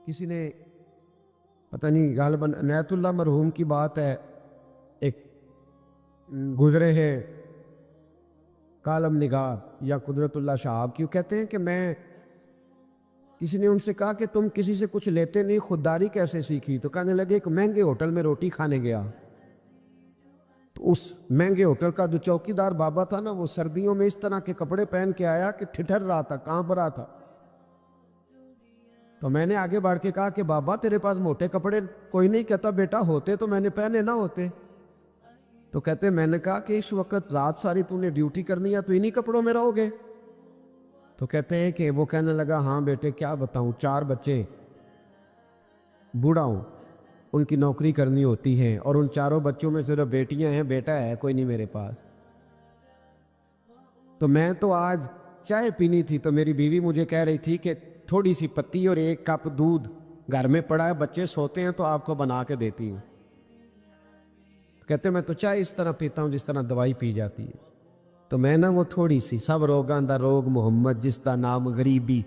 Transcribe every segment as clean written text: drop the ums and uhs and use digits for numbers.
کسی نے پتہ نہیں غالباً عنایت اللہ مرحوم کی بات ہے، ایک گزرے ہیں کالم نگار یا قدرت اللہ شہاب کی، وہ کہتے ہیں کہ میں کسی نے ان سے کہا کہ تم کسی سے کچھ لیتے نہیں، خودداری کیسے سیکھی؟ تو کہنے لگے ایک مہنگے ہوٹل میں روٹی کھانے گیا، تو اس مہنگے ہوٹل کا جو چوکیدار بابا تھا نا، وہ سردیوں میں اس طرح کے کپڑے پہن کے آیا کہ ٹھٹر رہا تھا، کانپ رہا تھا۔ تو میں نے آگے بڑھ کے کہا کہ بابا تیرے پاس موٹے کپڑے کوئی نہیں؟ کہتا بیٹا ہوتے تو میں نے پہنے نہ ہوتے۔ تو کہتے میں نے کہا کہ اس وقت رات ساری تو نے ڈیوٹی کرنی ہے تو انہی کپڑوں میں رہو گے؟ تو کہتے ہیں کہ وہ کہنے لگا ہاں بیٹے کیا بتاؤں، 4 بچے، بوڑھا ہوں، ان کی نوکری کرنی ہوتی ہے، اور ان 4 بچوں میں صرف بیٹیاں ہیں، بیٹا ہے کوئی نہیں میرے پاس۔ تو میں تو آج چائے پینی تھی تو میری بیوی مجھے کہہ رہی تھی کہ تھوڑی سی پتی اور 1 کپ دودھ گھر میں پڑا ہے، بچے سوتے ہیں تو آپ کو بنا کے دیتی ہوں۔ کہتے میں تو چائے اس طرح پیتا ہوں جس طرح دوائی پی جاتی ہے۔ تو میں وہ تھوڑی سی، سب روگاں دا روگ محمد جس دا نام غریبی،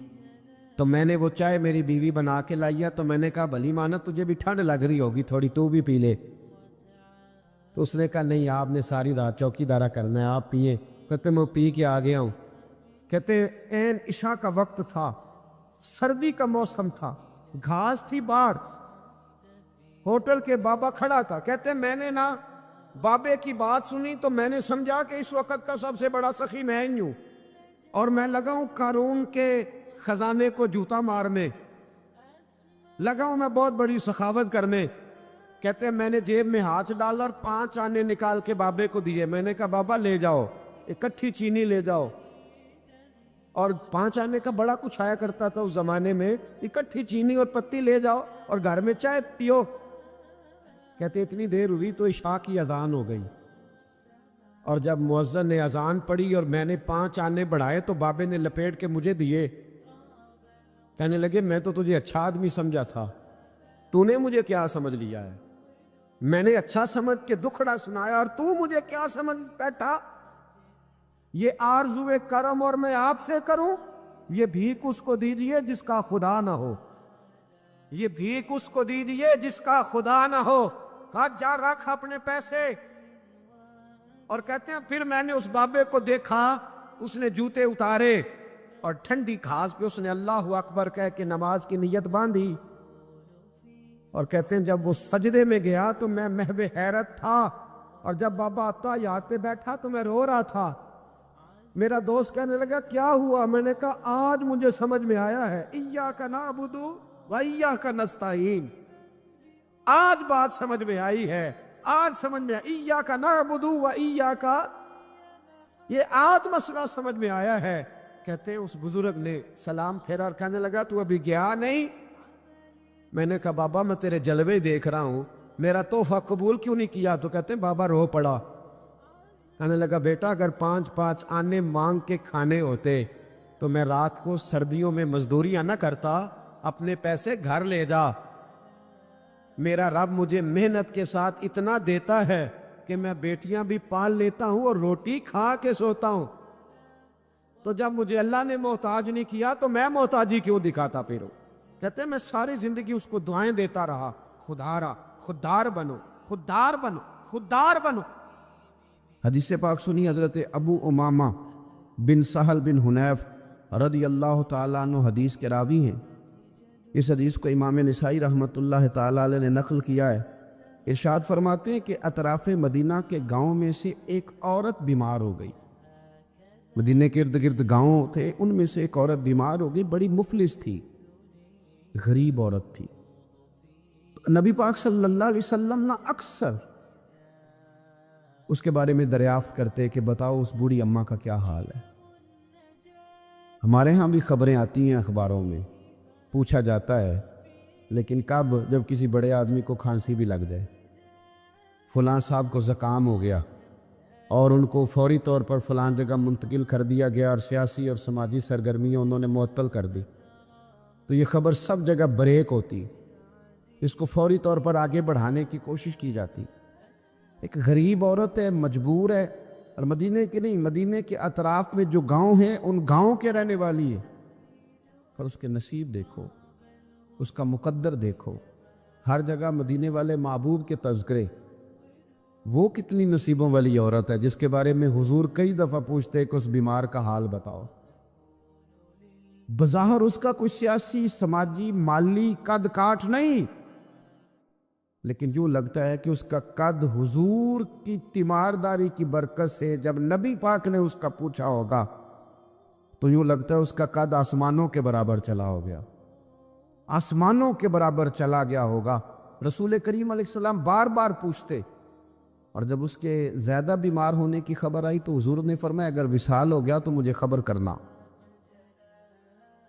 تو میں نے وہ چائے میری بیوی بنا کے لائی، تو میں نے کہا بھلی مانا تجھے بھی ٹھنڈ لگ رہی ہوگی تھوڑی، تو بھی پی لے۔ تو اس نے کہا نہیں، آپ نے ساری رات چوکی دارہ کرنا ہے، آپ پیئے۔ کہتے میں پی کے آ گیا ہوں۔ کہتے عین عشاء کا وقت تھا، سردی کا موسم تھا، گھاس تھی باہر، ہوٹل کے بابا کھڑا تھا۔ کہتے میں نے بابے کی بات سنی تو میں نے سمجھا کہ اس وقت کا سب سے بڑا سخی میں ہی ہوں، اور میں لگا ہوں قارون کے خزانے کو جوتا مارنے، لگا ہوں میں بہت بڑی سخاوت کرنے۔ کہتے میں نے جیب میں ہاتھ ڈالا اور 5 آنے نکال کے بابے کو دیے۔ میں نے کہا بابا لے جاؤ، اکٹھی چینی لے جاؤ، اور 5 آنے کا بڑا کچھ آیا کرتا تھا اس زمانے میں، اکٹھی چینی اور پتی لے جاؤ اور گھر میں چائے پیو۔ کہتے اتنی دیر ہوئی تو عشاء کی اذان ہو گئی، اور جب مؤذن نے اذان پڑھی اور میں نے 5 آنے بڑھائے تو بابے نے لپیٹ کے مجھے دیے۔ کہنے لگے میں تو تجھے اچھا آدمی سمجھا تھا، تو نے مجھے کیا سمجھ لیا ہے؟ میں نے اچھا سمجھ کے دکھڑا سنایا اور تو مجھے کیا سمجھ بیٹھا؟ یہ آرزو کرم اور میں آپ سے کروں؟ یہ بھیک اس کو دیجئے جس کا خدا نہ ہو، یہ بھیک اس کو دیجئے جس کا خدا نہ ہو۔ کہا جا رکھ اپنے پیسے۔ اور کہتے ہیں پھر میں نے اس بابے کو دیکھا، اس نے جوتے اتارے اور ٹھنڈی گھاس پہ اس نے اللہ اکبر کہہ کے نماز کی نیت باندھی۔ اور کہتے ہیں جب وہ سجدے میں گیا تو میں محو حیرت تھا، اور جب بابا اتحیات پہ بیٹھا تو میں رو رہا تھا۔ میرا دوست کہنے لگا کیا ہوا؟ میں نے کہا آج مجھے سمجھ میں آیا ہے، ایاک نعبد و ایاک نستعین۔ آج بات سمجھ میں آئی ہے، آج سمجھ میں ایاک نعبد و ایاک، یہ آج مسئلہ سمجھ میں آیا ہے۔ کہتے ہیں اس بزرگ نے سلام پھیرا اور کہنے لگا تو ابھی گیا نہیں؟ میں نے کہا بابا میں تیرے جلوے دیکھ رہا ہوں، میرا تحفہ قبول کیوں نہیں کیا؟ تو کہتے ہیں بابا رو پڑا۔ کہنے لگا بیٹا اگر 5 آنے مانگ کے کھانے ہوتے تو میں رات کو سردیوں میں مزدوریاں نہ کرتا، اپنے پیسے گھر لے جا۔ میرا رب مجھے محنت کے ساتھ اتنا دیتا ہے کہ میں بیٹیاں بھی پال لیتا ہوں اور روٹی کھا کے سوتا ہوں، تو جب مجھے اللہ نے محتاج نہیں کیا تو میں محتاجی کیوں دکھاتا پھروں؟ کہتے ہیں میں ساری زندگی اس کو دعائیں دیتا رہا، خدارا خوددار بنو، خوددار بنو، خوددار بنو۔ حدیث پاک سنی حضرت ابو امامہ بن سہل بن حنیف رضی اللہ تعالیٰ عنہ حدیث کے راوی ہیں۔ اس حدیث کو امام نسائی رحمۃ اللہ تعالیٰ علیہ نے نقل کیا ہے۔ ارشاد فرماتے ہیں کہ اطراف مدینہ کے گاؤں میں سے ایک عورت بیمار ہو گئی۔ مدینہ کے ارد گرد گاؤں تھے، ان میں سے ایک عورت بیمار ہو گئی، بڑی مفلس تھی، غریب عورت تھی۔ نبی پاک صلی اللہ علیہ وسلم نے اکثر اس کے بارے میں دریافت کرتے کہ بتاؤ اس بوڑھی اماں کا کیا حال ہے۔ ہمارے ہاں بھی خبریں آتی ہیں اخباروں میں، پوچھا جاتا ہے، لیکن کب؟ جب کسی بڑے آدمی کو کھانسی بھی لگ جائے، فلاں صاحب کو زکام ہو گیا اور ان کو فوری طور پر فلاں جگہ منتقل کر دیا گیا اور سیاسی اور سماجی سرگرمیاں انہوں نے معطل کر دی، تو یہ خبر سب جگہ بریک ہوتی، اس کو فوری طور پر آگے بڑھانے کی کوشش کی جاتی۔ ایک غریب عورت ہے، مجبور ہے، اور مدینے کے نہیں، مدینے کے اطراف میں جو گاؤں ہیں ان گاؤں کے رہنے والی ہے، پر اس کے نصیب دیکھو، اس کا مقدر دیکھو، ہر جگہ مدینے والے محبوب کے تذکرے۔ وہ کتنی نصیبوں والی عورت ہے جس کے بارے میں حضور کئی دفعہ پوچھتے کہ اس بیمار کا حال بتاؤ۔ بظاہر اس کا کوئی سیاسی، سماجی، مالی قد کاٹ نہیں، لیکن یوں لگتا ہے کہ اس کا قد حضور کی تیمارداری کی برکت سے، جب نبی پاک نے اس کا پوچھا ہوگا تو یوں لگتا ہے اس کا قد آسمانوں کے برابر چلا ہو گیا، آسمانوں کے برابر چلا گیا ہوگا۔ رسول کریم علیہ السلام بار بار پوچھتے، اور جب اس کے زیادہ بیمار ہونے کی خبر آئی تو حضور نے فرمایا اگر وصال ہو گیا تو مجھے خبر کرنا۔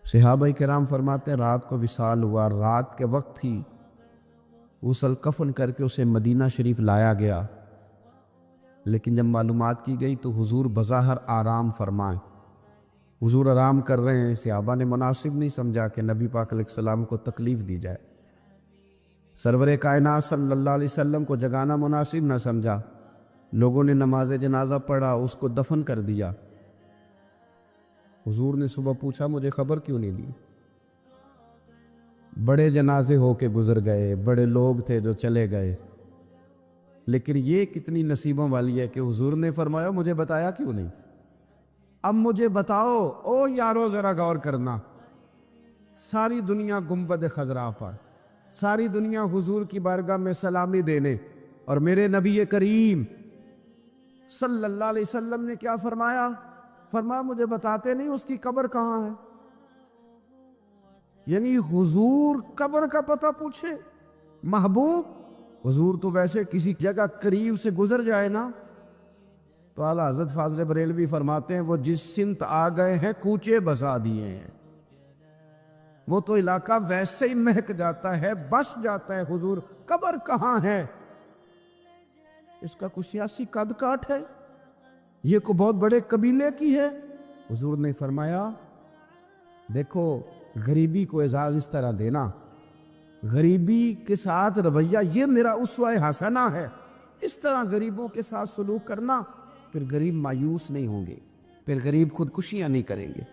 صحابہ کرام فرماتے ہیں رات کو وصال ہوا، رات کے وقت ہی غسل کفن کر کے اسے مدینہ شریف لایا گیا، لیکن جب معلومات کی گئی تو حضور بظاہر آرام فرمائیں، حضور آرام کر رہے ہیں۔ صحابہ نے مناسب نہیں سمجھا کہ نبی پاک علیہ السلام کو تکلیف دی جائے، سرور کائنات صلی اللہ علیہ وسلم کو جگانا مناسب نہ سمجھا، لوگوں نے نماز جنازہ پڑھا، اس کو دفن کر دیا۔ حضور نے صبح پوچھا مجھے خبر کیوں نہیں دی؟ بڑے جنازے ہو کے گزر گئے، بڑے لوگ تھے جو چلے گئے، لیکن یہ کتنی نصیبوں والی ہے کہ حضور نے فرمایا مجھے بتایا کیوں نہیں؟ اب مجھے بتاؤ۔ او یارو ذرا غور کرنا، ساری دنیا گنبد خضرا پر، ساری دنیا حضور کی بارگاہ میں سلامی دینے، اور میرے نبی کریم صلی اللہ علیہ وسلم نے کیا فرمایا؟ فرمایا مجھے بتاتے نہیں اس کی قبر کہاں ہے؟ یعنی حضور قبر کا پتہ پوچھے محبوب؟ حضور تو ویسے کسی جگہ قریب سے گزر جائے نا تو اعلیٰ حضرت فاضل بریلوی فرماتے ہیں وہ جس سمت آ گئے ہیں کوچے بسا دیے ہیں، وہ تو علاقہ ویسے ہی مہک جاتا ہے، بس جاتا ہے۔ حضور قبر کہاں ہے؟ اس کا کوئی سیاسی قد کاٹ ہے؟ یہ کو بہت بڑے قبیلے کی ہے؟ حضور نے فرمایا دیکھو غریبی کو اعزاز اس طرح دینا، غریبی کے ساتھ رویہ یہ میرا اسوہ حسنہ ہے، اس طرح غریبوں کے ساتھ سلوک کرنا، پھر غریب مایوس نہیں ہوں گے، پھر غریب خودکشیاں نہیں کریں گے،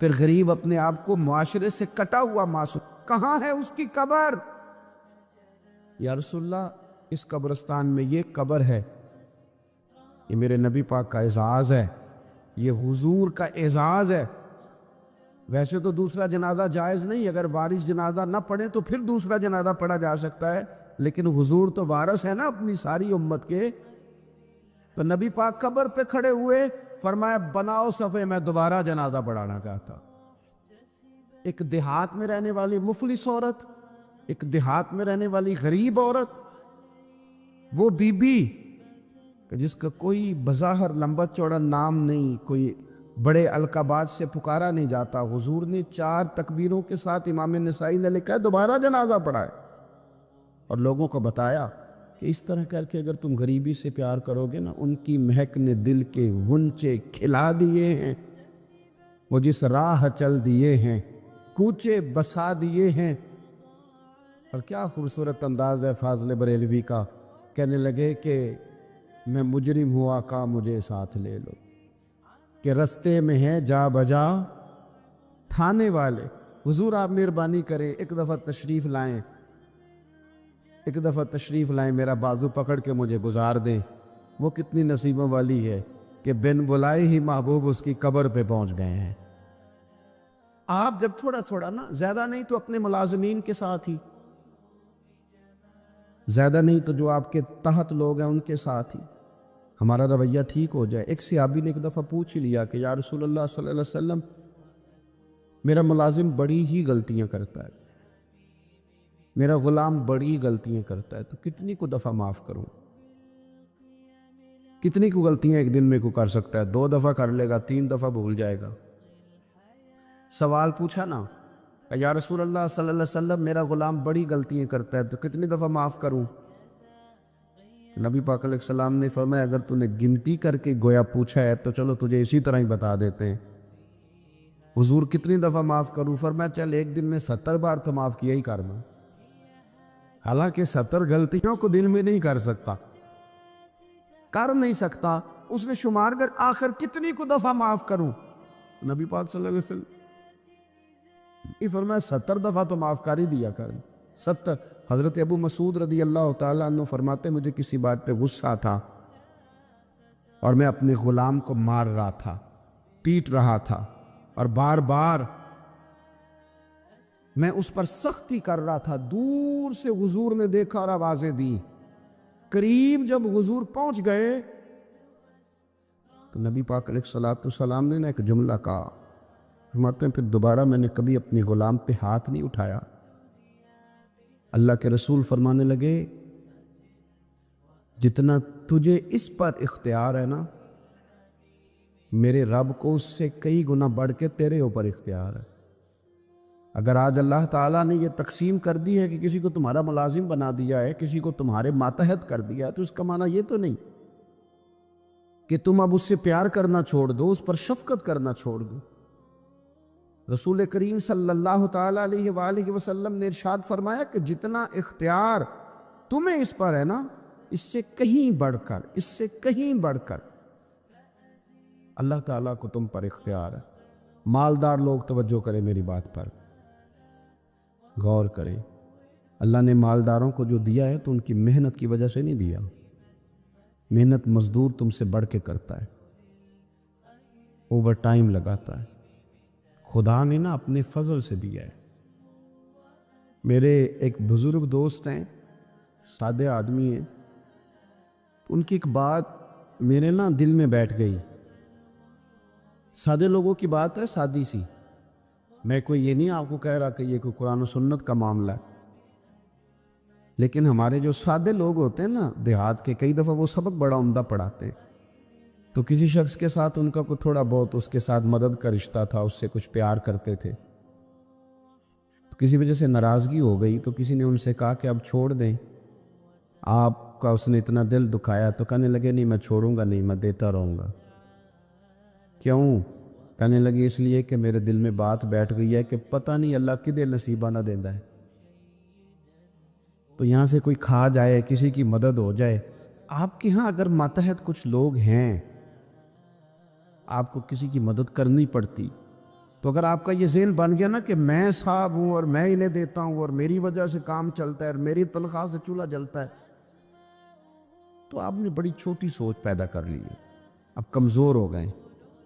پھر غریب اپنے آپ کو معاشرے سے کٹا ہوا محسوس۔ کہاں ہے اس کی قبر؟ یا رسول اللہ اس قبرستان میں یہ قبر ہے۔ یہ میرے نبی پاک کا اعزاز ہے، یہ حضور کا اعزاز ہے۔ ویسے تو دوسرا جنازہ جائز نہیں، اگر وارث جنازہ نہ پڑھے تو پھر دوسرا جنازہ پڑھا جا سکتا ہے، لیکن حضور تو وارث ہے نا اپنی ساری امت کے۔ تو نبی پاک قبر پہ کھڑے ہوئے، فرمایا بناؤ صفے، میں دوبارہ جنازہ پڑھانا چاہتا۔ ایک دیہات میں رہنے والی مفلس عورت، ایک دیہات میں رہنے والی غریب عورت، وہ بی بی کہ جس کا کوئی بظاہر لمبا چوڑا نام نہیں، کوئی بڑے القابات سے پکارا نہیں جاتا، حضور نے 4 تکبیروں کے ساتھ امام نسائی نے لکھا ہے دوبارہ جنازہ پڑھائے، اور لوگوں کو بتایا کہ اس طرح کر کے اگر تم غریبی سے پیار کرو گے نا، ان کی مہک نے دل کے غنچے کھلا دیے ہیں، وہ جس راہ چل دیے ہیں، کوچے بسا دیے ہیں۔ اور کیا خوبصورت انداز ہے فاضل بریلوی کا، کہنے لگے کہ میں مجرم ہوا کا مجھے ساتھ لے لو، کہ رستے میں ہے جا بجا تھانے والے۔ حضور آپ مہربانی کریں، ایک دفعہ تشریف لائیں، ایک دفعہ تشریف لائیں، میرا بازو پکڑ کے مجھے گزار دیں۔ وہ کتنی نصیبوں والی ہے کہ بن بلائے ہی محبوب اس کی قبر پہ پہنچ گئے ہیں۔ آپ جب تھوڑا تھوڑا نا، زیادہ نہیں تو اپنے ملازمین کے ساتھ ہی، زیادہ نہیں تو جو آپ کے تحت لوگ ہیں ان کے ساتھ ہی ہمارا رویہ ٹھیک ہو جائے۔ ایک صحابی نے ایک دفعہ پوچھ ہی لیا کہ یا رسول اللہ صلی اللہ علیہ وسلم میرا ملازم بڑی ہی غلطیاں کرتا ہے، میرا غلام بڑی غلطیاں کرتا ہے، تو کتنی کو دفعہ معاف کروں؟ کتنی کو غلطیاں ایک دن میں کو کر سکتا ہے؟ 2 دفعہ کر لے گا، 3 دفعہ بھول جائے گا۔ سوال پوچھا نا کہ یا رسول اللہ صلی اللہ علیہ وسلم میرا غلام بڑی غلطیاں کرتا ہے تو کتنی دفعہ معاف کروں؟ نبی پاک علیہ السلام نے فرمایا اگر تو نے گنتی کر کے گویا پوچھا ہے تو چلو تجھے اسی طرح ہی بتا دیتے ہیں۔ حضور کتنی دفعہ معاف کروں؟ فرمایا چل ایک دن میں 70 بار تو معاف کیا ہی کر میں۔ حالانکہ 70 غلطیوں کو دن میں نہیں کر سکتا، کر نہیں سکتا، اس نے شمار کر آخر کتنی کو دفعہ معاف کروں؟ نبی پاک صلی اللہ علیہ وسلم یہ فرمایا 70 دفعہ تو معاف کر ہی دیا کر، 70۔ حضرت ابو مسعود رضی اللہ تعالیٰ عنہ فرماتے مجھے کسی بات پہ غصہ تھا اور میں اپنے غلام کو مار رہا تھا، پیٹ رہا تھا، اور بار بار میں اس پر سختی کر رہا تھا۔ دور سے حضور نے دیکھا اور آوازیں دی۔ قریب جب حضور پہنچ گئے تو نبی پاک علیہ الصلوۃ والسلام نے ایک جملہ کہا، فرماتے ہیں پھر دوبارہ میں نے کبھی اپنی غلام پہ ہاتھ نہیں اٹھایا۔ اللہ کے رسول فرمانے لگے جتنا تجھے اس پر اختیار ہے نا، میرے رب کو اس سے کئی گنا بڑھ کے تیرے اوپر اختیار ہے۔ اگر آج اللہ تعالیٰ نے یہ تقسیم کر دی ہے کہ کسی کو تمہارا ملازم بنا دیا ہے، کسی کو تمہارے ماتحت کر دیا ہے، تو اس کا معنی یہ تو نہیں کہ تم اب اس سے پیار کرنا چھوڑ دو، اس پر شفقت کرنا چھوڑ دو۔ رسول کریم صلی اللہ تعالیٰ علیہ وآلہ وسلم نے ارشاد فرمایا کہ جتنا اختیار تمہیں اس پر ہے نا، اس سے کہیں بڑھ کر، اس سے کہیں بڑھ کر اللہ تعالیٰ کو تم پر اختیار ہے۔ مالدار لوگ توجہ کریں میری بات پر، غور کریں۔ اللہ نے مالداروں کو جو دیا ہے تو ان کی محنت کی وجہ سے نہیں دیا۔ محنت مزدور تم سے بڑھ کے کرتا ہے، اوور ٹائم لگاتا ہے۔ خدا نے نا اپنے فضل سے دیا ہے۔ میرے ایک بزرگ دوست ہیں، سادے آدمی ہیں، ان کی ایک بات میرے نا دل میں بیٹھ گئی۔ سادے لوگوں کی بات ہے، سادی سی، میں کوئی یہ نہیں آپ کو کہہ رہا کہ یہ کوئی قرآن و سنت کا معاملہ ہے، لیکن ہمارے جو سادے لوگ ہوتے ہیں نا دیہات کے، کئی دفعہ وہ سبق بڑا عمدہ پڑھاتے ہیں، تو کسی شخص کے ساتھ ان کا کوئی تھوڑا بہت اس کے ساتھ مدد کا رشتہ تھا، اس سے کچھ پیار کرتے تھے، تو کسی وجہ سے ناراضگی ہو گئی تو کسی نے ان سے کہا کہ اب چھوڑ دیں، آپ کا اس نے اتنا دل دکھایا، تو کہنے لگے نہیں میں چھوڑوں گا نہیں، میں دیتا رہوں گا۔ کیوں؟ کہنے لگے اس لیے کہ میرے دل میں بات بیٹھ گئی ہے کہ پتہ نہیں اللہ کدے نصیبہ نہ دیندا ہے، تو یہاں سے کوئی کھا جائے، کسی کی مدد ہو جائے۔ آپ کے ہاں اگر ماتحت کچھ لوگ ہیں، آپ کو کسی کی مدد کرنی پڑتی، تو اگر آپ کا یہ ذہن بن گیا نا کہ میں صاحب ہوں اور میں انہیں دیتا ہوں اور میری وجہ سے کام چلتا ہے اور میری تنخواہ سے چولہا جلتا ہے، تو آپ نے بڑی چھوٹی سوچ پیدا کر لی ہے، اب کمزور ہو گئے۔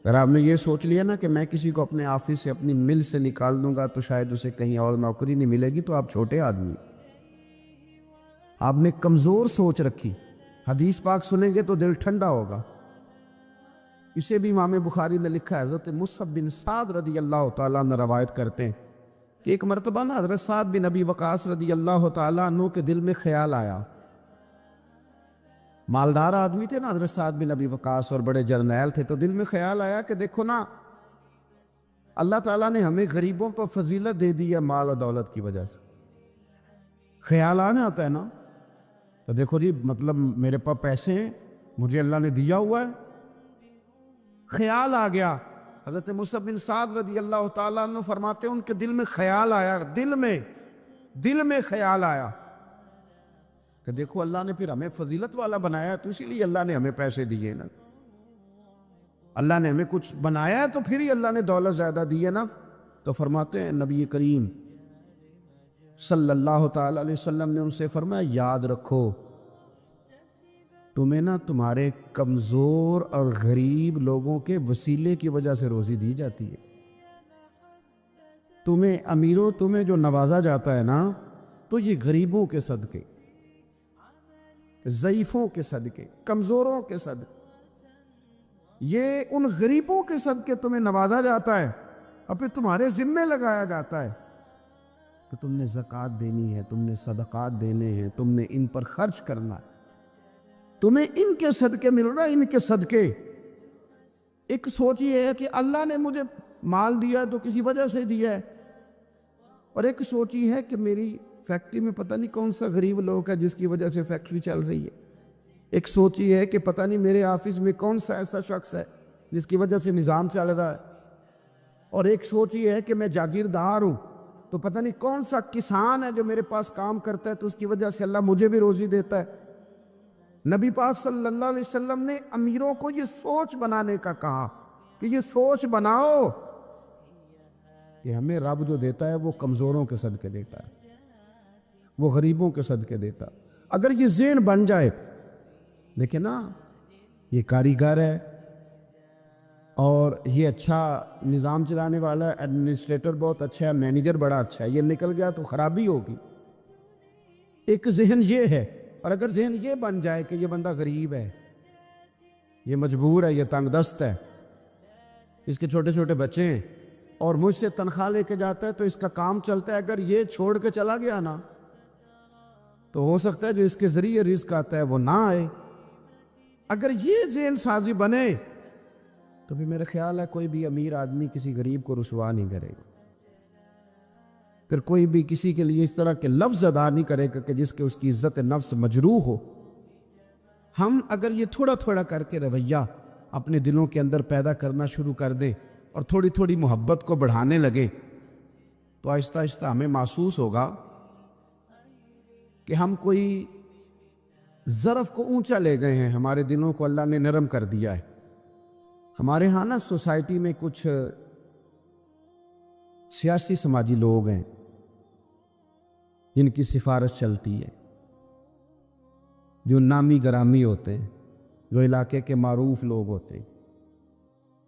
اگر آپ نے یہ سوچ لیا نا کہ میں کسی کو اپنے آفس سے، اپنی مل سے نکال دوں گا تو شاید اسے کہیں اور نوکری نہیں ملے گی، تو آپ چھوٹے آدمی، آپ نے کمزور سوچ رکھی۔ حدیث پاک سنیں گے تو دل ٹھنڈا ہوگا۔ اسے بھی امام بخاری نے لکھا ہے، حضرت مصعب بن سعد رضی اللہ تعالیٰ عنہ روایت کرتے ہیں کہ ایک مرتبہ نا حضرت سعد بن ابی وقاص رضی اللہ تعالیٰ عنہ کے دل میں خیال آیا۔ مالدار آدمی تھے نا حضرت سعد بن ابی وقاص، اور بڑے جرنیل تھے، تو دل میں خیال آیا کہ دیکھو نا اللہ تعالیٰ نے ہمیں غریبوں پر فضیلت دے دی ہے مال و دولت کی وجہ سے۔ خیال آنا ہوتا ہے نا، تو دیکھو جی مطلب میرے پاس پیسے ہیں، مجھے اللہ نے دیا ہوا ہے، خیال آ گیا۔ حضرت مصعب بن سعد رضی اللہ تعالیٰ عنہ فرماتے ہیں ان کے دل میں خیال آیا، دل میں خیال آیا کہ دیکھو اللہ نے پھر ہمیں فضیلت والا بنایا، تو اسی لیے اللہ نے ہمیں پیسے دیے نا، اللہ نے ہمیں کچھ بنایا ہے تو پھر ہی اللہ نے دولت زیادہ دی ہے نا۔ تو فرماتے ہیں نبی کریم صلی اللہ تعالیٰ علیہ وسلم نے ان سے فرمایا یاد رکھو تمہیں نا تمہارے کمزور اور غریب لوگوں کے وسیلے کی وجہ سے روزی دی جاتی ہے۔ تمہیں امیروں، تمہیں جو نوازا جاتا ہے نا، تو یہ غریبوں کے صدقے، ضعیفوں کے صدقے، کمزوروں کے صدقے، یہ ان غریبوں کے صدقے تمہیں نوازا جاتا ہے، اور پھر تمہارے ذمے لگایا جاتا ہے کہ تم نے زکوٰۃ دینی ہے، تم نے صدقات دینے ہیں، تم نے ان پر خرچ کرنا ہے، تمہیں ان کے صدقے مل رہا ہے، ان کے صدقے۔ ایک سوچ یہ ہے کہ اللہ نے مجھے مال دیا تو کسی وجہ سے دیا ہے، اور ایک سوچ یہ ہے کہ میری فیکٹری میں پتہ نہیں کون سا غریب لوگ ہے جس کی وجہ سے فیکٹری چل رہی ہے، ایک سوچ یہ ہے کہ پتہ نہیں میرے آفس میں کون سا ایسا شخص ہے جس کی وجہ سے نظام چل رہا ہے، اور ایک سوچ یہ ہے کہ میں جاگیردار ہوں تو پتہ نہیں کون سا کسان ہے جو میرے پاس کام کرتا ہے تو اس کی وجہ سے اللہ مجھے بھی روزی دیتا ہے۔ نبی پاک صلی اللہ علیہ وسلم نے امیروں کو یہ سوچ بنانے کا کہا کہ یہ سوچ بناؤ کہ ہمیں رب جو دیتا ہے وہ کمزوروں کے صدقے دیتا ہے، وہ غریبوں کے صدقے دیتا ہے۔ اگر یہ ذہن بن جائے، دیکھیں نا، یہ کاریگر ہے اور یہ اچھا نظام چلانے والا ہے، ایڈمنسٹریٹر بہت اچھا ہے، مینیجر بڑا اچھا ہے، یہ نکل گیا تو خرابی ہوگی۔ ایک ذہن یہ ہے، اور اگر ذہن یہ بن جائے کہ یہ بندہ غریب ہے، یہ مجبور ہے، یہ تنگ دست ہے، اس کے چھوٹے چھوٹے بچے ہیں اور مجھ سے تنخواہ لے کے جاتا ہے تو اس کا کام چلتا ہے، اگر یہ چھوڑ کے چلا گیا نا تو ہو سکتا ہے جو اس کے ذریعے رزق آتا ہے وہ نہ آئے۔ اگر یہ ذہن سازی بنے تو بھی میرا خیال ہے کوئی بھی امیر آدمی کسی غریب کو رسوا نہیں کرے گا، پھر کوئی بھی کسی کے لیے اس طرح کے لفظ ادا نہیں کرے گا کہ جس کے اس کی عزت نفس مجروح ہو۔ ہم اگر یہ تھوڑا تھوڑا کر کے رویہ اپنے دلوں کے اندر پیدا کرنا شروع کر دیں اور تھوڑی تھوڑی محبت کو بڑھانے لگے تو آہستہ آہستہ ہمیں محسوس ہوگا کہ ہم کوئی ظرف کو اونچا لے گئے ہیں، ہمارے دلوں کو اللہ نے نرم کر دیا ہے۔ ہمارے ہاں نا سوسائٹی میں کچھ سیاسی سماجی لوگ ہیں جن کی سفارش چلتی ہے، جو نامی گرامی ہوتے ہیں، جو علاقے کے معروف لوگ ہوتے ہیں،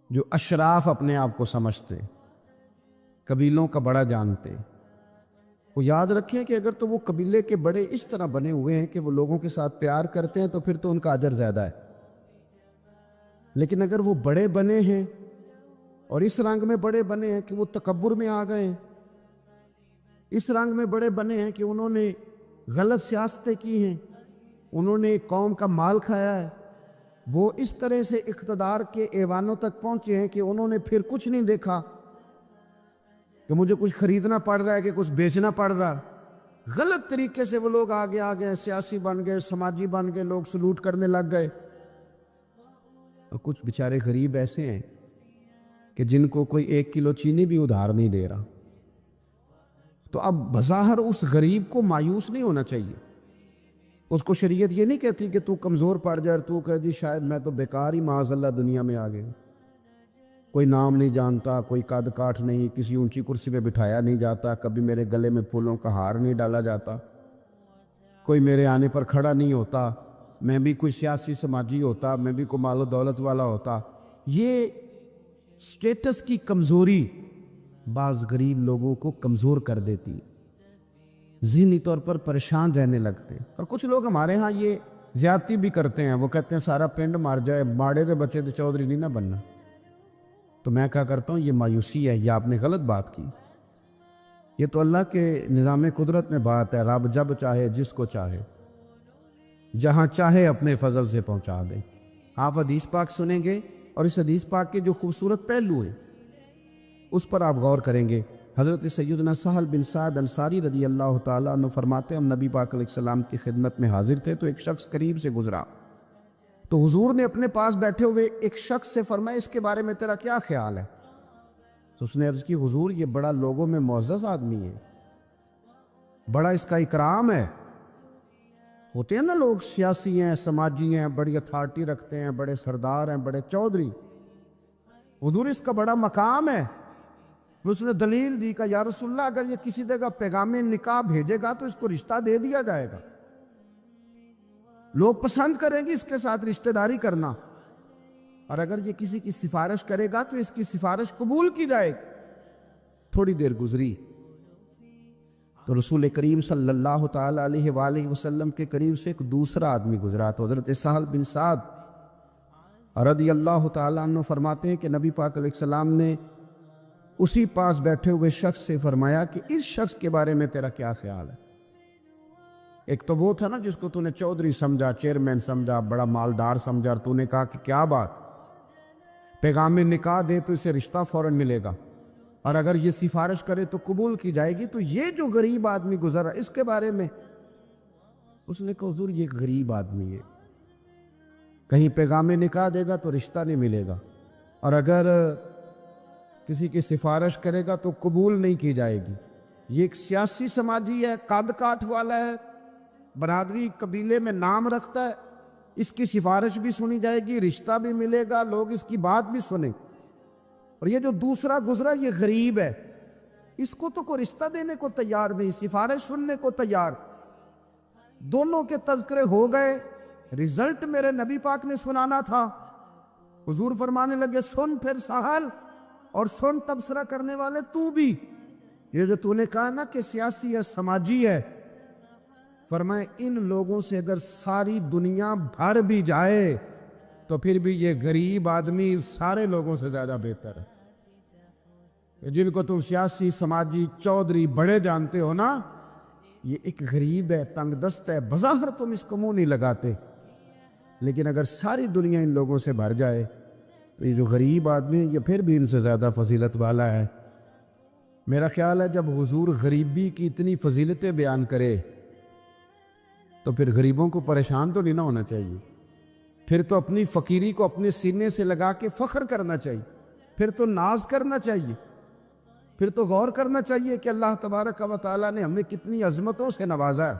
جو اشراف اپنے آپ کو سمجھتے، قبیلوں کا بڑا جانتے۔ وہ یاد رکھیں کہ اگر تو وہ قبیلے کے بڑے اس طرح بنے ہوئے ہیں کہ وہ لوگوں کے ساتھ پیار کرتے ہیں تو پھر تو ان کا اجر زیادہ ہے، لیکن اگر وہ بڑے بنے ہیں اور اس رنگ میں بڑے بنے ہیں کہ وہ تکبر میں آ گئے ہیں، اس رنگ میں بڑے بنے ہیں کہ انہوں نے غلط سیاستیں کی ہیں، انہوں نے قوم کا مال کھایا ہے، وہ اس طرح سے اقتدار کے ایوانوں تک پہنچے ہیں کہ انہوں نے پھر کچھ نہیں دیکھا کہ مجھے کچھ خریدنا پڑ رہا ہے کہ کچھ بیچنا پڑ رہا ہے۔ غلط طریقے سے وہ لوگ آگے آگے سیاسی بن گئے، سماجی بن گئے، لوگ سلوٹ کرنے لگ گئے۔ اور کچھ بیچارے غریب ایسے ہیں کہ جن کو کوئی 1 کلو چینی بھی ادھار نہیں دے رہا۔ تو اب بظاہر اس غریب کو مایوس نہیں ہونا چاہیے، اس کو شریعت یہ نہیں کہتی کہ تو کمزور پڑ جائے اور تو کہہ جی شاید میں تو بیکار ہی معاذ اللہ دنیا میں آ گیا، کوئی نام نہیں جانتا، کوئی قد کاٹ نہیں، کسی اونچی کرسی پہ بٹھایا نہیں جاتا، کبھی میرے گلے میں پھولوں کا ہار نہیں ڈالا جاتا، کوئی میرے آنے پر کھڑا نہیں ہوتا، میں بھی کوئی سیاسی سماجی ہوتا، میں بھی کوئی مال و دولت والا ہوتا۔ یہ سٹیٹس کی کمزوری بعض غریب لوگوں کو کمزور کر دیتی، ذہنی طور پر پریشان رہنے لگتے۔ اور کچھ لوگ ہمارے ہاں یہ زیادتی بھی کرتے ہیں، وہ کہتے ہیں سارا پنڈ مار جائے، ماڑے دے بچے دے چودھری نہیں نہ بننا۔ تو میں کہا کرتا ہوں یہ مایوسی ہے، یہ آپ نے غلط بات کی۔ یہ تو اللہ کے نظام قدرت میں بات ہے، رب جب چاہے جس کو چاہے جہاں چاہے اپنے فضل سے پہنچا دے۔ آپ حدیث پاک سنیں گے اور اس حدیث پاک کے جو خوبصورت پہلو ہیں اس پر آپ غور کریں گے۔ حضرت سیدنا سہل بن سعد انصاری رضی اللہ تعالیٰ عنہ فرماتے ہیں ہم نبی پاک علیہ السلام کی خدمت میں حاضر تھے تو ایک شخص قریب سے گزرا، تو حضور نے اپنے پاس بیٹھے ہوئے ایک شخص سے فرمایا اس کے بارے میں تیرا کیا خیال ہے؟ تو اس نے عرض کی حضور یہ بڑا لوگوں میں معزز آدمی ہے، بڑا اس کا اکرام ہے۔ ہوتے ہیں نا لوگ سیاسی ہیں، سماجی ہیں، بڑی اتھارٹی رکھتے ہیں، بڑے سردار ہیں، بڑے چودھری، حضور اس کا بڑا مقام ہے۔ اس نے دلیل دی کہ یا رسول اللہ اگر یہ کسی جگہ پیغام نکاح بھیجے گا تو اس کو رشتہ دے دیا جائے گا، لوگ پسند کریں گے اس کے ساتھ رشتہ داری کرنا، اور اگر یہ کسی کی سفارش کرے گا تو اس کی سفارش قبول کی جائے گی۔ تھوڑی دیر گزری تو رسول کریم صلی اللہ تعالیٰ علیہ وآلہ وسلم کے قریب سے ایک دوسرا آدمی گزرا، تو حضرت سہل بن سعد رضی اللہ تعالیٰ عنہ فرماتے ہیں کہ نبی پاک علیہ السلام نے اسی پاس بیٹھے ہوئے شخص سے فرمایا کہ اس شخص کے بارے میں تیرا کیا خیال ہے؟ ایک تو وہ تھا نا جس کو تو نے چودھری سمجھا، چیئرمین سمجھا، بڑا مالدار سمجھا، اور تو نے کہا کہ کیا بات، پیغام نکاح دے تو اسے رشتہ فوراً ملے گا، اور اگر یہ سفارش کرے تو قبول کی جائے گی۔ تو یہ جو غریب آدمی گزرا اس کے بارے میں اس نے کہا حضور یہ غریب آدمی ہے، کہیں پیغام نکاح دے گا تو رشتہ نہیں ملے گا، اور اگر کسی کی سفارش کرے گا تو قبول نہیں کی جائے گی۔ یہ ایک سیاسی سماجی ہے، قد کاٹ والا ہے، برادری قبیلے میں نام رکھتا ہے، اس کی سفارش بھی سنی جائے گی، رشتہ بھی ملے گا، لوگ اس کی بات بھی سنیں۔ اور یہ جو دوسرا گزرا یہ غریب ہے، اس کو تو کوئی رشتہ دینے کو تیار نہیں، سفارش سننے کو تیار۔ دونوں کے تذکرے ہو گئے، رزلٹ میرے نبی پاک نے سنانا تھا۔ حضور فرمانے لگے سن پھر سہل، اور سن تبصرہ کرنے والے تو بھی، یہ جو تو نے کہا نا کہ سیاسی ہے سماجی ہے، فرمائے ان لوگوں سے اگر ساری دنیا بھر بھی جائے تو پھر بھی یہ غریب آدمی سارے لوگوں سے زیادہ بہتر ہے۔ جن کو تم سیاسی سماجی چودھری بڑے جانتے ہو نا، یہ ایک غریب ہے، تنگ دست ہے، بظاہر تم اس کو منہ نہیں لگاتے، لیکن اگر ساری دنیا ان لوگوں سے بھر جائے تو یہ جو غریب آدمی ہے یہ پھر بھی ان سے زیادہ فضیلت والا ہے۔ میرا خیال ہے جب حضور غریبی کی اتنی فضیلتیں بیان کرے تو پھر غریبوں کو پریشان تو نہیں نہ ہونا چاہیے، پھر تو اپنی فقیری کو اپنے سینے سے لگا کے فخر کرنا چاہیے، پھر تو ناز کرنا چاہیے، پھر تو غور کرنا چاہیے کہ اللہ تبارک و تعالیٰ نے ہمیں کتنی عظمتوں سے نوازا ہے،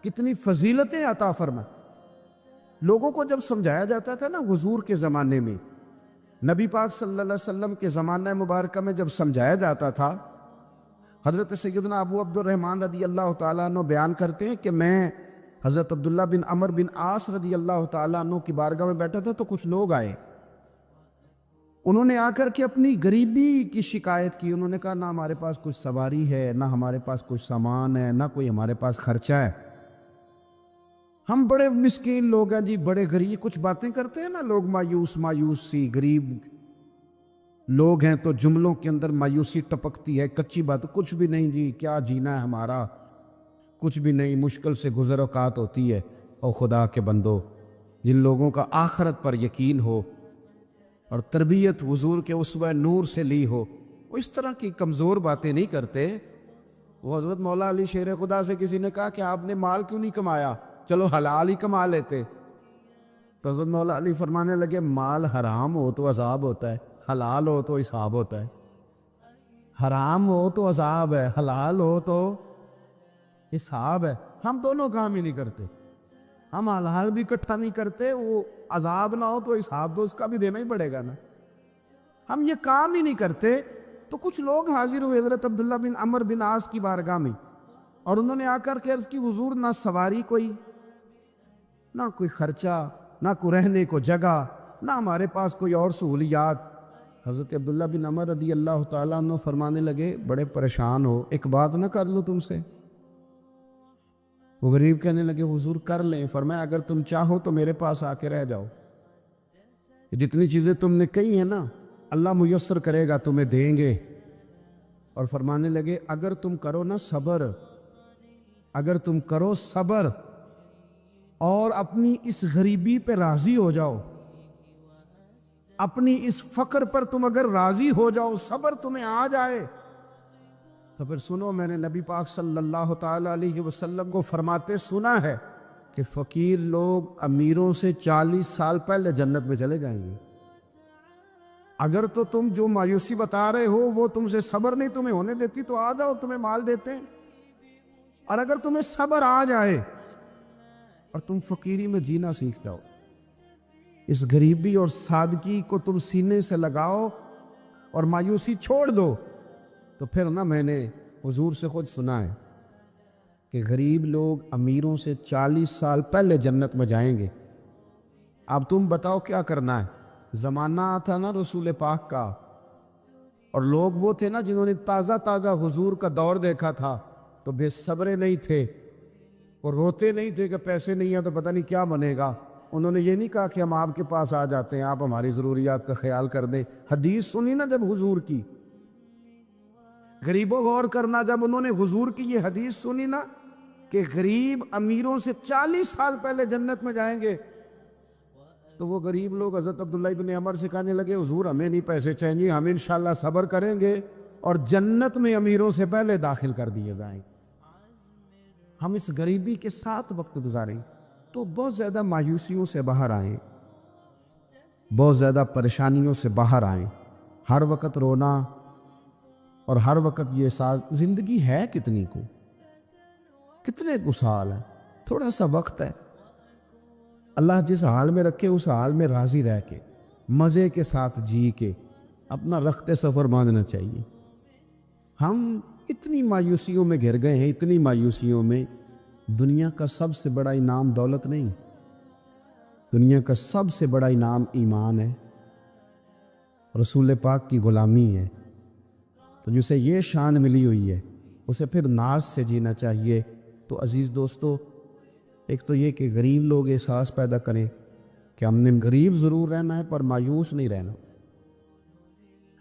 کتنی فضیلتیں عطا فرمائے۔ لوگوں کو جب سمجھایا جاتا تھا نا حضور کے زمانے میں، نبی پاک صلی اللہ علیہ وسلم کے زمانہ مبارکہ میں جب سمجھایا جاتا تھا، حضرت سیدنا ابو عبد الرحمن رضی اللہ تعالیٰ عنہ بیان کرتے ہیں کہ میں حضرت عبداللہ بن عمر بن عاص رضی اللہ تعالیٰ عنہ کی بارگاہ میں بیٹھا تھا تو کچھ لوگ آئے، انہوں نے آ کر کے اپنی غریبی کی شکایت کی۔ انہوں نے کہا نہ ہمارے پاس کچھ سواری ہے، نہ ہمارے پاس کچھ سامان ہے، نہ کوئی ہمارے پاس خرچہ ہے، ہم بڑے مسکین لوگ ہیں جی، بڑے غریب۔ کچھ باتیں کرتے ہیں نا لوگ مایوس سی، غریب لوگ ہیں تو جملوں کے اندر مایوسی ٹپکتی ہے، کچی بات، کچھ بھی نہیں جی، کیا جینا ہے ہمارا، کچھ بھی نہیں، مشکل سے گزر اوقات ہوتی ہے۔ اور خدا کے بندو، جن لوگوں کا آخرت پر یقین ہو اور تربیت حضور کے اسوہ نور سے لی ہو، وہ اس طرح کی کمزور باتیں نہیں کرتے۔ وہ حضرت مولا علی شیر خدا سے کسی نے کہا کہ آپ نے مال کیوں نہیں کمایا، چلو حلال ہی کما لیتے۔ تو حضرت مولا علی فرمانے لگے مال حرام ہو تو عذاب ہوتا ہے، حلال ہو تو حساب ہوتا ہے۔ حرام ہو تو عذاب ہے، حلال ہو تو حساب ہے۔ ہم دونوں کام ہی نہیں کرتے، ہم حلال بھی اکٹھا نہیں کرتے، وہ عذاب نہ ہو تو حساب تو اس کا بھی دینا ہی پڑے گا نا، ہم یہ کام ہی نہیں کرتے۔ تو کچھ لوگ حاضر ہوئے حضرت عبداللہ بن عمر بن عاص کی بارگاہ میں، اور انہوں نے آ کر کے عرض کی حضور نہ سواری کوئی، نہ کوئی خرچہ، نہ کوئی رہنے کو جگہ، نہ ہمارے پاس کوئی اور سہولیات۔ حضرت عبداللہ بن عمر رضی اللہ تعالیٰ عنہ فرمانے لگے بڑے پریشان ہو، ایک بات نہ کر لوں تم سے؟ وہ غریب کہنے لگے حضور کر لیں۔ فرمایا اگر تم چاہو تو میرے پاس آ کے رہ جاؤ، جتنی چیزیں تم نے کہی ہیں نا اللہ میسر کرے گا، تمہیں دیں گے۔ اور فرمانے لگے اگر تم کرو نا صبر، اگر تم کرو صبر اور اپنی اس غریبی پہ راضی ہو جاؤ، اپنی اس فقر پر تم اگر راضی ہو جاؤ، صبر تمہیں آ جائے، تو پھر سنو میں نے نبی پاک صلی اللہ تعالیٰ علیہ وسلم کو فرماتے سنا ہے کہ فقیر لوگ امیروں سے 40 سال پہلے جنت میں چلے جائیں گے۔ اگر تو تم جو مایوسی بتا رہے ہو وہ تم سے صبر نہیں تمہیں ہونے دیتی تو آ جاؤ، تمہیں مال دیتے ہیں۔ اور اگر تمہیں صبر آ جائے اور تم فقیری میں جینا سیکھ جاؤ، اس غریبی اور سادگی کو تم سینے سے لگاؤ اور مایوسی چھوڑ دو، تو پھر نا میں نے حضور سے خود سنا ہے کہ غریب لوگ امیروں سے 40 سال پہلے جنت میں جائیں گے۔ اب تم بتاؤ کیا کرنا ہے؟ زمانہ تھا نا رسول پاک کا، اور لوگ وہ تھے نا جنہوں نے تازہ تازہ حضور کا دور دیکھا تھا، تو بے صبرے نہیں تھے، اور روتے نہیں تھے کہ پیسے نہیں ہیں تو پتہ نہیں کیا بنے گا۔ انہوں نے یہ نہیں کہا کہ ہم آپ کے پاس آ جاتے ہیں، آپ ہماری ضروریات کا خیال کر دیں۔ حدیث سنی نا جب حضور کی، غریبوں غور کرنا، جب انہوں نے حضور کی یہ حدیث سنی نا کہ غریب امیروں سے 40 سال پہلے جنت میں جائیں گے، تو وہ غریب لوگ حضرت عبداللہ بن عمر سے کہنے لگے حضور ہمیں نہیں پیسے چاہیے، ہم انشاءاللہ صبر کریں گے اور جنت میں امیروں سے پہلے داخل کر دیے جائیں۔ ہم اس غریبی کے ساتھ وقت گزاریں تو بہت زیادہ مایوسیوں سے باہر آئیں، بہت زیادہ پریشانیوں سے باہر آئیں۔ ہر وقت رونا اور ہر وقت یہ سال، زندگی ہے کتنی کو، کتنے کو سال ہے، تھوڑا سا وقت ہے۔ اللہ جس حال میں رکھے اس حال میں راضی رہ کے مزے کے ساتھ جی کے اپنا رخت سفر باندھنا چاہیے۔ ہم اتنی مایوسیوں میں گھر گئے ہیں، اتنی مایوسیوں میں۔ دنیا کا سب سے بڑا انعام دولت نہیں، دنیا کا سب سے بڑا انعام ایمان ہے، رسول پاک کی غلامی ہے۔ تو جسے یہ شان ملی ہوئی ہے اسے پھر ناز سے جینا چاہیے۔ تو عزیز دوستو، ایک تو یہ کہ غریب لوگ احساس پیدا کریں کہ ہم نے غریب ضرور رہنا ہے پر مایوس نہیں رہنا۔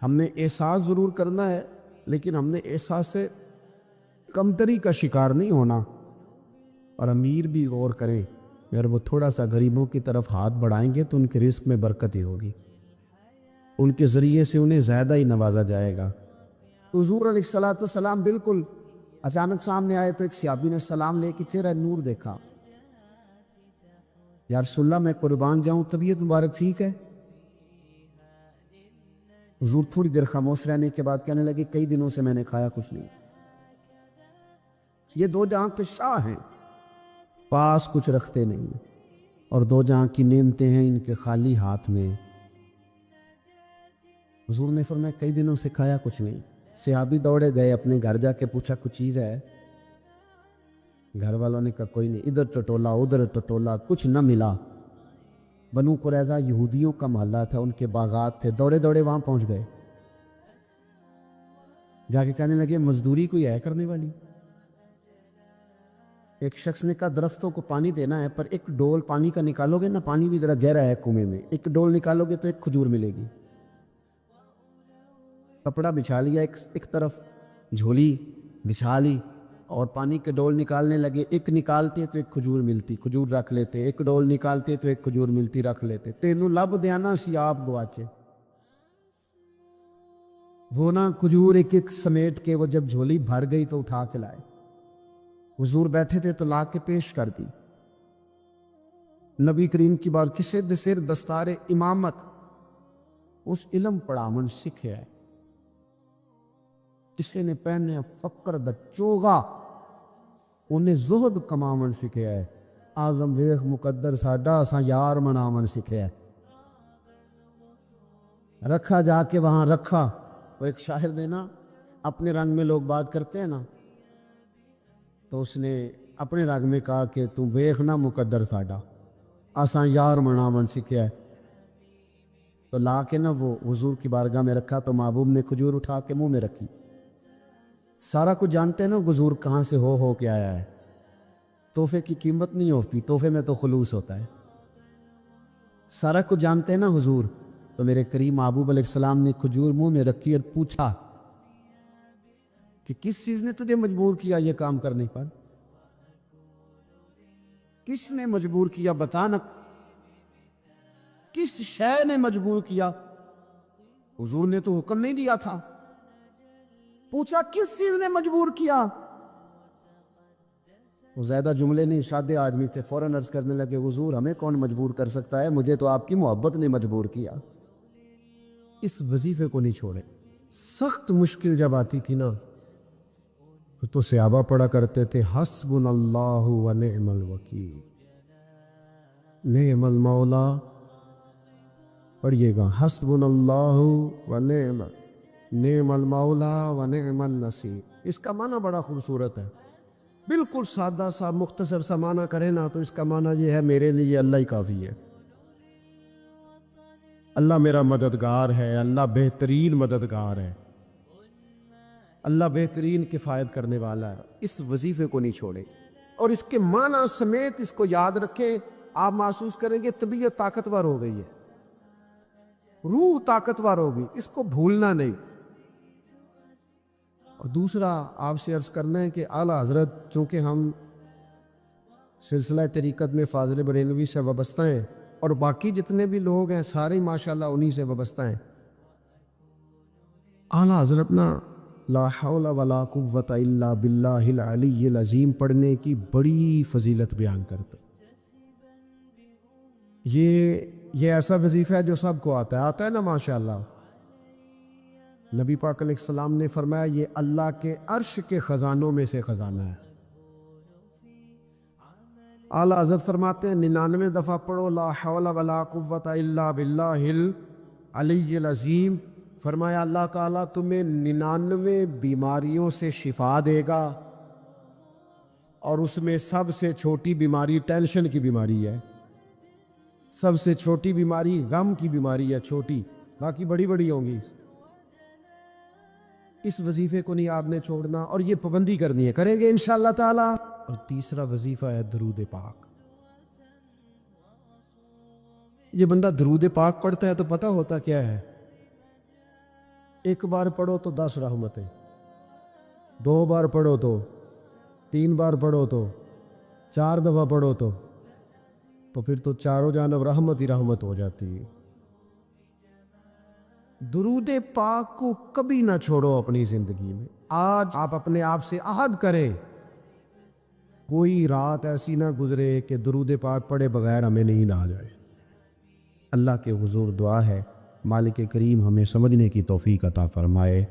ہم نے احساس ضرور کرنا ہے لیکن ہم نے احساس سے کمتری کا شکار نہیں ہونا۔ اور امیر بھی غور کریں، اگر وہ تھوڑا سا غریبوں کی طرف ہاتھ بڑھائیں گے تو ان کے رزق میں برکت ہی ہوگی، ان کے ذریعے سے انہیں زیادہ ہی نوازا جائے گا۔ حضور علیہ السلام بالکل اچانک سامنے آئے تو ایک صحابی نے سلام لے کے چہرہ نور دیکھا۔ یا رسول اللہ، میں قربان جاؤں، طبیعت مبارک ٹھیک ہے؟ حضور تھوڑی دیر خاموش رہنے کے بعد کہنے لگے، کئی دنوں سے میں نے کھایا کچھ نہیں۔ یہ دو جہاں کے شاہ ہیں، پاس کچھ رکھتے نہیں، اور دو جہاں کی نعمتیں ہیں ان کے خالی ہاتھ میں۔ حضور نے فرمایا، کئی دنوں سے کھایا کچھ نہیں۔ صحابی دوڑے گئے، اپنے گھر جا کے پوچھا کچھ چیز ہے؟ گھر والوں نے کہا کوئی نہیں، ادھر ٹٹولا ادھر ٹٹولا، کچھ نہ ملا۔ بنو قریظہ یہودیوں کا محلہ تھا، ان کے باغات تھے، دوڑے دوڑے وہاں پہنچ گئے، جا کے کہنے لگے مزدوری کوئی ہے کرنے والی؟ ایک شخص نے کہا درختوں کو پانی دینا ہے، پر ایک ڈول پانی کا نکالو گے نا، پانی بھی ذرا گہرا ہے کنویں میں، ایک ڈول نکالو گے تو ایک کھجور ملے گی۔ کپڑا بچھا لیا، ایک طرف جھولی بچھا لی اور پانی کے ڈول نکالنے لگے، ایک نکالتے تو ایک کھجور ملتی، کھجور رکھ لیتے، ایک ڈول نکالتے تو ایک کھجور ملتی، رکھ لیتے۔ تینوں لب دیانا سی آپ گواچے۔ وہ نا کھجور ایک ایک سمیٹ کے وہ جب جھولی بھر گئی تو اٹھا کے لائے، حضور بیٹھے تھے تو لا کے پیش کر دی۔ نبی کریم کی بات، کسے دسر دستار امامت، اس علم پڑھامن سکھے ہے، کسی نے پہنے فقر دا چوغا، انہیں زہد کماون سکھے ہے۔ آزم ویخ مقدر ساڈا، اساں یار مناون سکھے ہے۔ رکھا جا کے وہاں رکھا، وہ ایک شاعر نے نا، اپنے رنگ میں لوگ بات کرتے ہیں نا، تو اس نے اپنے رنگ میں کہا کہ تو ویخ نا مقدر ساڈا، اساں یار مناون سکھے ہے۔ تو لا کے نا وہ حضور کی بارگاہ میں رکھا تو محبوب نے کھجور اٹھا کے منہ میں رکھی۔ سارا کچھ جانتے ہیں نا حضور کہاں سے ہو کے آیا ہے، تحفے کی قیمت نہیں ہوتی، تحفے میں تو خلوص ہوتا ہے۔ سارا کچھ جانتے ہیں نا حضور، تو میرے کریم محبوب علیہ السلام نے کھجور منہ میں رکھی اور پوچھا کہ کس چیز نے تجھے مجبور کیا یہ کام کرنے پر؟ کس نے مجبور کیا بتانا، کس شے نے مجبور کیا؟ حضور نے تو حکم نہیں دیا تھا، پوچھا کس چیز نے مجبور کیا؟ وہ زیادہ جملے نہیں، سادے آدمی تھے، فوراً عرض کرنے لگے حضور ہمیں کون مجبور کر سکتا ہے، مجھے تو آپ کی محبت نے مجبور کیا۔ اس وظیفے کو نہیں چھوڑے۔ سخت مشکل جب آتی تھی نا تو صحابہ پڑھا کرتے تھے حسبنا اللہ و نعم الوکیل، نعم المولا، پڑھیے گا حسبنا اللہ و نعم المولا و نعم النصیر۔ اس کا معنی بڑا خوبصورت ہے، بالکل سادہ سا مختصر سا معنی کرے نا تو اس کا معنی یہ ہے میرے لیے اللہ ہی کافی ہے، اللہ میرا مددگار ہے، اللہ بہترین مددگار ہے، اللہ بہترین کفایت کرنے والا ہے۔ اس وظیفے کو نہیں چھوڑے اور اس کے معنی سمیت اس کو یاد رکھیں، آپ محسوس کریں گے طبیعت طاقتور ہو گئی ہے، روح طاقتور ہوگی، اس کو بھولنا نہیں۔ اور دوسرا آپ سے عرض کرنا ہے کہ اعلیٰ حضرت، چونکہ ہم سلسلہ طریقت میں فاضل بریلوی سے وابستہ ہیں اور باقی جتنے بھی لوگ ہیں سارے ماشاءاللہ انہی سے وابستہ ہیں، اعلیٰ حضرت نا لا حول ولا قوت الا باللہ العلی العظیم پڑھنے کی بڑی فضیلت بیان کرتے۔ یہ ایسا وظیفہ ہے جو سب کو آتا ہے نا ماشاءاللہ۔ نبی پاک علیہ السلام نے فرمایا یہ اللہ کے عرش کے خزانوں میں سے خزانہ ہے۔ اعلیٰ حضرت فرماتے ہیں 99 دفعہ پڑھو لا حول ولا قوت الا باللہ العلی العظیم، فرمایا اللہ تعالیٰ تمہیں 99 بیماریوں سے شفا دے گا، اور اس میں سب سے چھوٹی بیماری ٹینشن کی بیماری ہے، سب سے چھوٹی بیماری غم کی بیماری ہے، چھوٹی، باقی بڑی بڑی ہوں گی۔ اس وظیفے کو نہیں آپ نے چھوڑنا، اور یہ پابندی کرنی ہے، کریں گے انشاءاللہ تعالی۔ اور تیسرا وظیفہ ہے درود پاک۔ یہ بندہ درود پاک پڑھتا ہے تو پتہ ہوتا کیا ہے، ایک بار پڑھو تو 10 رحمتیں، 2 بار پڑھو تو 3 بار پڑھو تو 4 دفعہ پڑھو تو پھر تو چاروں جانب رحمت ہی رحمت ہو جاتی ہے۔ درود پاک کو کبھی نہ چھوڑو اپنی زندگی میں۔ آج آپ اپنے آپ سے عہد کریں، کوئی رات ایسی نہ گزرے کہ درود پاک پڑھے بغیر ہمیں نیند آ جائے۔ اللہ کے حضور دعا ہے مالک کریم ہمیں سمجھنے کی توفیق عطا فرمائے۔